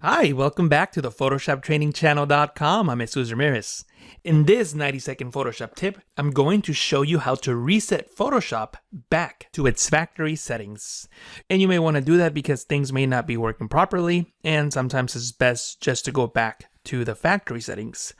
Hi, welcome back to the PhotoshopTrainingChannel.com. I'm Jesus Ramirez. In this 90-second Photoshop tip, I'm going to show you how to reset Photoshop back to its factory settings. And you may want to do that because things may not be working properly, and sometimes it's best just to go back to the factory settings.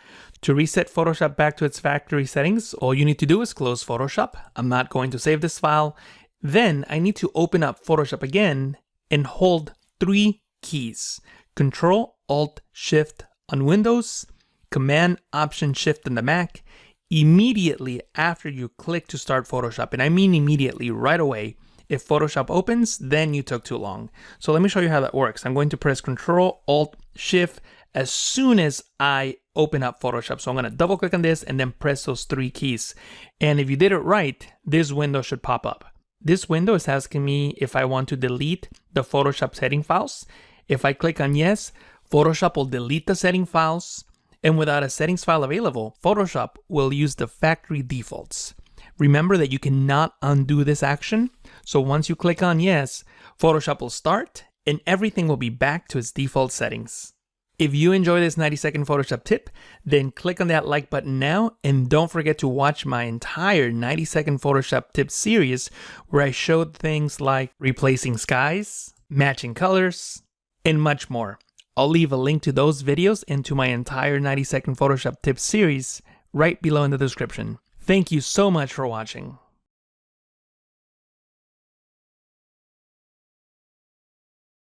To reset Photoshop back to its factory settings, all you need to do is close Photoshop. I'm not going to save this file. Then I need to open up Photoshop again and hold three keys: Control-Alt-Shift on Windows, Command-Option-Shift on the Mac, immediately after you click to start Photoshop. And I mean immediately, right away. If Photoshop opens, then you took too long. So let me show you how that works. I'm going to press Control-Alt-Shift as soon as I open up Photoshop. So I'm going to double click on this and then press those three keys. And if you did it right, this window should pop up. This window is asking me if I want to delete the Photoshop setting files. If I click on yes, Photoshop will delete the setting files, and without a settings file available, Photoshop will use the factory defaults. Remember that you cannot undo this action, so once you click on yes, Photoshop will start and everything will be back to its default settings. If you enjoy this 90-second Photoshop tip, then click on that like button now, and don't forget to watch my entire 90-second Photoshop tip series where I showed things like replacing skies, matching colors, and much more. I'll leave a link to those videos and to my entire 90-second Photoshop tip series right below in the description. Thank you so much for watching.